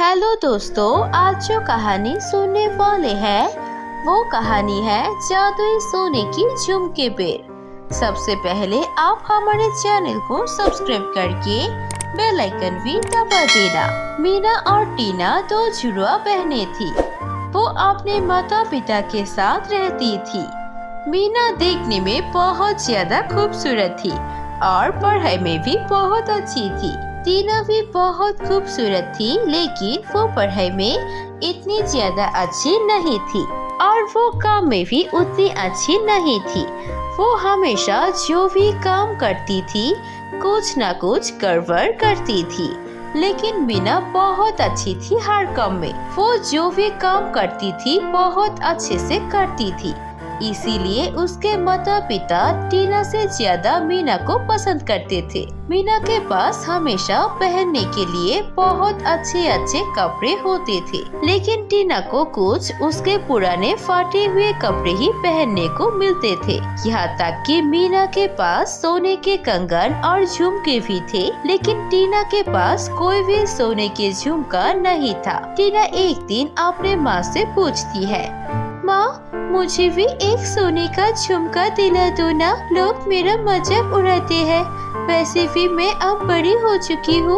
Hello दोस्तों, आज जो कहानी सुनने वाले हैं वो कहानी है जादुई सोने की झुमके पेड़। सबसे पहले आप हमारे चैनल को सब्सक्राइब करके बेल आइकन भी दबा देना। मीना और टीना दो जुड़वा बहनें थी। वो अपने माता पिता के साथ रहती थी। मीना देखने में बहुत ज्यादा खूबसूरत थी और पढ़ाई में भी बहुत अच्छी थी। टीना भी बहुत खूबसूरत थी, लेकिन वो पढ़ाई में इतनी ज्यादा अच्छी नहीं थी और वो काम में भी उतनी अच्छी नहीं थी। वो हमेशा जो भी काम करती थी कुछ न कुछ गड़बड़ करती थी, लेकिन मीना बहुत अच्छी थी हर काम में। वो जो भी काम करती थी बहुत अच्छे से करती थी, इसीलिए उसके माता पिता टीना से ज्यादा मीना को पसंद करते थे। मीना के पास हमेशा पहनने के लिए बहुत अच्छे अच्छे कपड़े होते थे, लेकिन टीना को कुछ उसके पुराने फाटे हुए कपड़े ही पहनने को मिलते थे। यहाँ तक कि मीना के पास सोने के कंगन और झुमके भी थे, लेकिन टीना के पास कोई भी सोने के झुमका नहीं था। टीना एक दिन अपने माँ से पूछती है, माँ, मुझे भी एक सोने का झुमका दिला दो ना, लोग मेरा मजाक उड़ाते हैं। वैसे भी मैं अब बड़ी हो चुकी हूँ,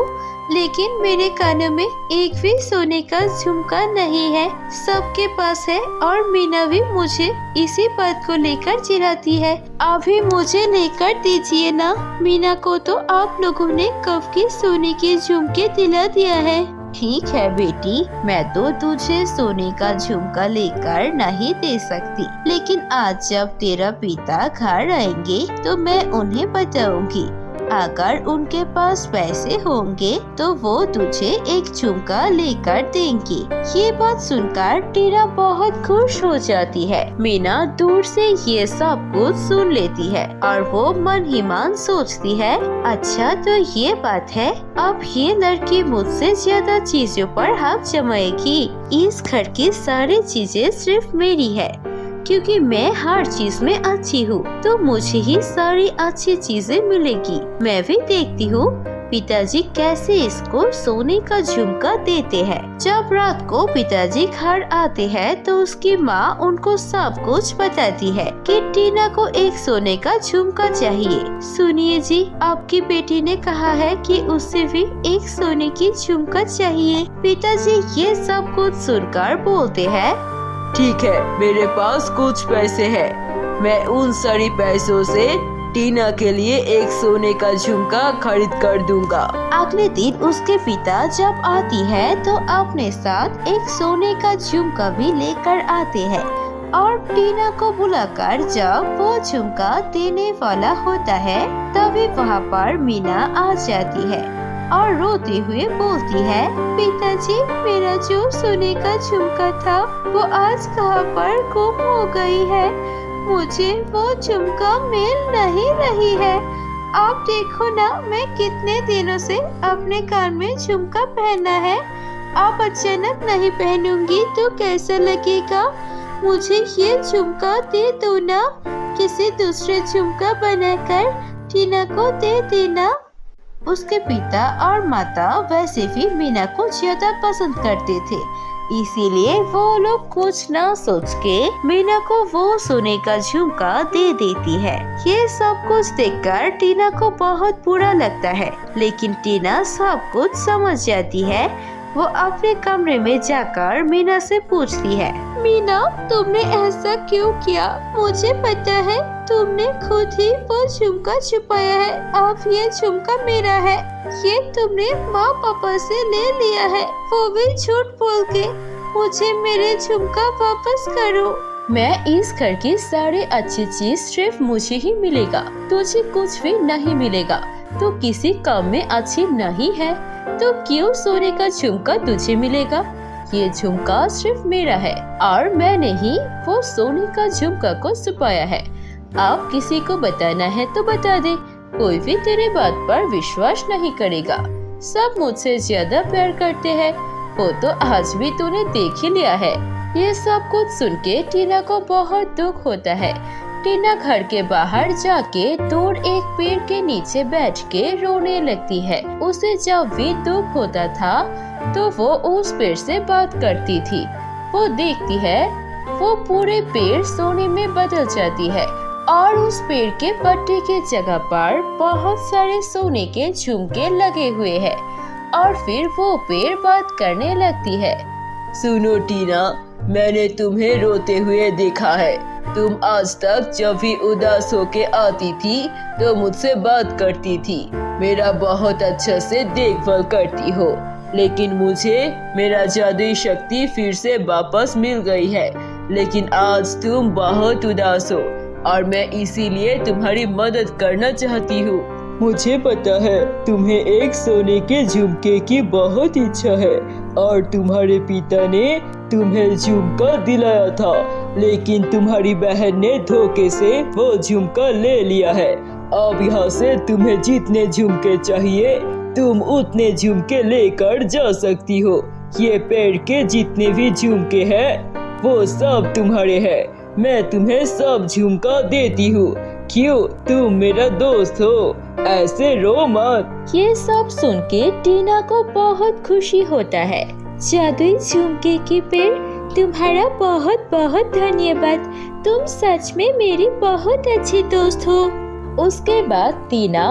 लेकिन मेरे कानों में एक भी सोने का झुमका नहीं है। सबके पास है और मीना भी मुझे इसी बात को लेकर चिढ़ाती है। अभी मुझे लेकर दीजिए ना, मीना को तो आप लोगों ने कब के सोने के झुमके दिला दिया है। ठीक है बेटी, मैं तो तुझे सोने का झुमका लेकर नहीं दे सकती, लेकिन आज जब तेरा पिता घर आएंगे तो मैं उन्हें बताऊंगी। अगर उनके पास पैसे होंगे तो वो तुझे एक झुमका लेकर देंगे। ये बात सुनकर टीना बहुत खुश हो जाती है। मीना दूर से ये सब कुछ सुन लेती है और वो मन ही मन सोचती है, अच्छा तो ये बात है, अब ये लड़की मुझसे ज्यादा चीजों पर हक जमाएगी। इस घर की सारी चीजें सिर्फ मेरी है, क्योंकि मैं हर चीज में अच्छी हूँ, तो मुझे ही सारी अच्छी चीजें मिलेगी। मैं भी देखती हूँ पिताजी कैसे इसको सोने का झुमका देते हैं। जब रात को पिताजी घर आते हैं तो उसकी माँ उनको सब कुछ बताती है कि टीना को एक सोने का झुमका चाहिए। सुनिए जी, आपकी बेटी ने कहा है कि उससे भी एक सोने की झुमका चाहिए। पिताजी ये सब कुछ सुनकर बोलते हैं, ठीक है, मेरे पास कुछ पैसे हैं। मैं उन सारी पैसों से टीना के लिए एक सोने का झुमका खरीद कर दूंगा। अगले दिन उसके पिता जब आती है तो अपने साथ एक सोने का झुमका भी लेकर आते हैं और टीना को बुलाकर जब वो झुमका देने वाला होता है तभी वहाँ पर मीना आ जाती है और रोते हुए बोलती है, पिताजी, मेरा जो सोने का झुमका था वो आज कहाँ पर गुम हो गई है। मुझे वो झुमका मिल नहीं रही है। आप देखो ना, मैं कितने दिनों से अपने कान में झुमका पहना है। आप अचानक नहीं पहनूंगी तो कैसा लगेगा। मुझे ये झुमका दे दो ना, किसी दूसरे झुमका बनाकर टीना को दे देना। उसके पिता और माता वैसे भी मीना को ज्यादा पसंद करते थे, इसीलिए वो लोग कुछ ना सोच के मीना को वो सोने का झुमका दे देती है। ये सब कुछ देखकर टीना को बहुत बुरा लगता है, लेकिन टीना सब कुछ समझ जाती है। वो अपने कमरे में जाकर मीना से पूछती है, मीना, तुमने ऐसा क्यों किया? मुझे पता है तुमने खुद ही वो झुमका छुपाया है। अब ये झुमका मेरा है। ये तुमने माँ पापा से ले लिया है, वो भी झूठ बोल के। मुझे मेरे झुमका वापस करो। मैं इस घर की सारी अच्छी चीज सिर्फ मुझे ही मिलेगा, तुझे कुछ भी नहीं मिलेगा। तो किसी काम में अच्छी नहीं है तो क्यों सोने का झुमका तुझे मिलेगा? ये झुमका सिर्फ मेरा है और मैंने ही वो सोने का झुमका को छुपाया है। अब किसी को बताना है तो बता दे, कोई भी तेरे बात पर विश्वास नहीं करेगा। सब मुझसे ज्यादा प्यार करते हैं, वो तो आज भी तूने देख ही लिया है। ये सब कुछ सुन के टीना को बहुत दुख होता है। टीना घर के बाहर जाके दूर एक पेड़ के नीचे बैठ के रोने लगती है। उसे जब भी दुख होता था तो वो उस पेड़ से बात करती थी। वो देखती है वो पूरे पेड़ सोने में बदल जाती है और उस पेड़ के पत्ते के जगह पर बहुत सारे सोने के झुमके लगे हुए हैं और फिर वो पेड़ बात करने लगती है। सुनो टीना, मैंने तुम्हें रोते हुए देखा है। तुम आज तक जब भी उदास होके आती थी तो मुझसे बात करती थी, मेरा बहुत अच्छा से देखभाल करती हो। लेकिन मुझे मेरा जादुई शक्ति फिर से वापस मिल गई है, लेकिन आज तुम बहुत उदास हो और मैं इसीलिए तुम्हारी मदद करना चाहती हूँ। मुझे पता है तुम्हें एक सोने के झुमके की बहुत इच्छा है और तुम्हारे पिता ने तुम्हें झुमका दिलाया था, लेकिन तुम्हारी बहन ने धोखे से वो झुमका ले लिया है। अब यहाँ से तुम्हें जितने झुमके चाहिए तुम उतने झुमके लेकर जा सकती हो। ये पेड़ के जितने भी झुमके हैं वो सब तुम्हारे हैं। मैं तुम्हें सब झुमका देती हूँ। क्यों, तुम मेरा दोस्त हो, ऐसे रो मत। ये सब सुन के टीना को बहुत खुशी होता है। जादुई झुमके की पेड़, तुम्हारा बहुत बहुत धन्यवाद। तुम सच में मेरी बहुत अच्छी दोस्त हो। उसके बाद टीना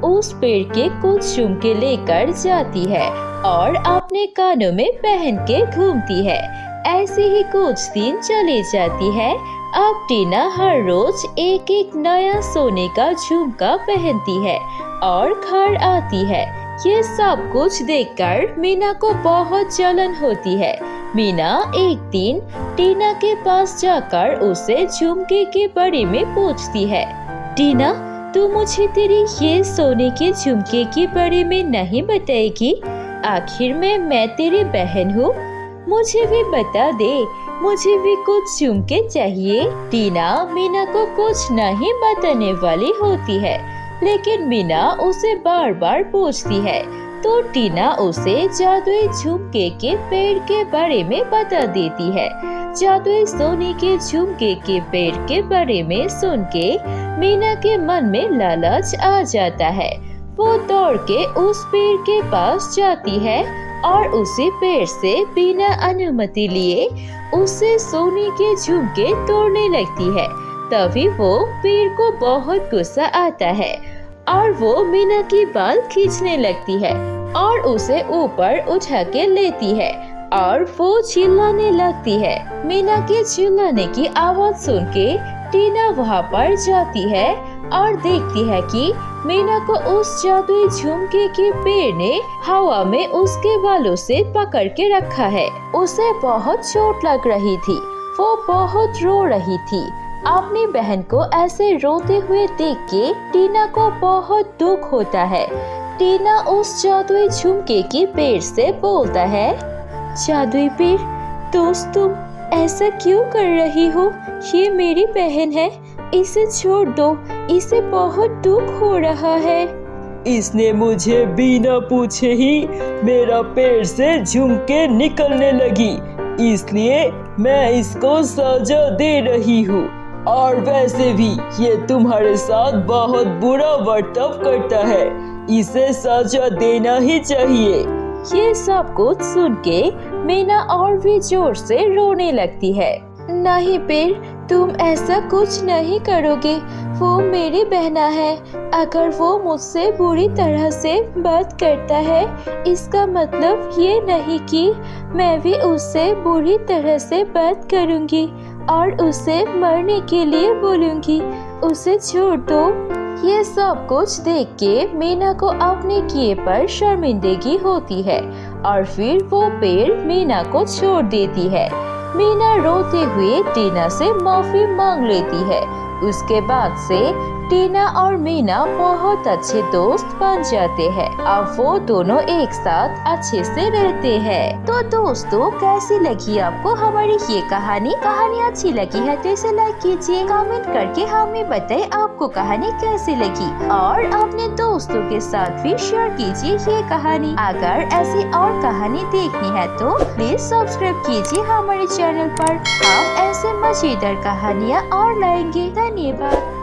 उस पेड़ के कुछ झुमके लेकर जाती है और अपने कानों में पहन के घूमती है। ऐसे ही कुछ दिन चली जाती है। अब टीना हर रोज एक एक नया सोने का झुमका पहनती है और घर आती है। ये सब कुछ देखकर मीना को बहुत जलन होती है। मीना एक दिन टीना के पास जाकर उसे झुमके के बारे में पूछती है। टीना, तू मुझे तेरी ये सोने के झुमके के बारे में नहीं बताएगी? आखिर में मैं तेरी बहन हूँ, मुझे भी बता दे, मुझे भी कुछ झुमके चाहिए। टीना मीना को कुछ नहीं बताने वाली होती है, लेकिन मीना उसे बार बार पूछती है तो टीना उसे जादुई झुमके के पेड़ के बारे में बता देती है। जादुई सोने के झुमके के पेड़ के बारे में सुन के मीना के मन में लालच आ जाता है। वो दौड़ के उस पेड़ के पास जाती है और उसी पेड़ से बिना अनुमति लिए उसे सोने के झुमके तोड़ने लगती है। तभी वो पेड़ को बहुत गुस्सा आता है और वो मीना की बाल खींचने लगती है और उसे ऊपर उठा के लेती है और वो चिल्लाने लगती है। मीना के चिल्लाने की आवाज सुन के टीना वहाँ पर जाती है और देखती है कि मीना को उस जादुई झुमके के पेड़ ने हवा में उसके बालों से पकड़ के रखा है। उसे बहुत चोट लग रही थी, वो बहुत रो रही थी। अपनी बहन को ऐसे रोते हुए देख के टीना को बहुत दुख होता है। टीना उस जादुई झुमके के पेड़ से बोलता है, जादुई पेड़, दोस्त तुम ऐसा क्यों कर रही हो? ये मेरी बहन है, इसे छोड़ दो, इसे बहुत दुख हो रहा है। इसने मुझे बिना पूछे ही मेरा पेड़ से झुमके निकलने लगी, इसलिए मैं इसको सजा दे रही हूँ। और वैसे भी ये तुम्हारे साथ बहुत बुरा बर्ताव करता है, इसे सजा देना ही चाहिए। ये सब कुछ सुन के मीना और भी जोर से रोने लगती है। नहीं पेड़, तुम ऐसा कुछ नहीं करोगे, वो मेरी बहना है। अगर वो मुझसे बुरी तरह से बात करता है, इसका मतलब ये नहीं कि मैं भी उससे बुरी तरह से बात करूंगी और उसे मरने के लिए बोलूंगी। उसे छोड़ दो। ये सब कुछ देख के मीना को अपने किए पर शर्मिंदगी होती है और फिर वो पेड़ मीना को छोड़ देती है। मीना रोते हुए टीना से माफी मांग लेती है। उसके बाद से टीना और मीना बहुत अच्छे दोस्त बन जाते हैं। अब वो दोनों एक साथ अच्छे से रहते हैं। तो दोस्तों, कैसी लगी आपको हमारी ये कहानी? अच्छी लगी है तो इसे लाइक कीजिए, कमेंट करके हमें बताएं आपको कहानी कैसी लगी और अपने दोस्तों के साथ भी शेयर कीजिए ये कहानी। अगर ऐसी और कहानी देखनी है तो प्लीज सब्सक्राइब कीजिए हमारे चैनल पर। हम ऐसे मजेदार कहानियाँ और लाएंगे। धन्यवाद।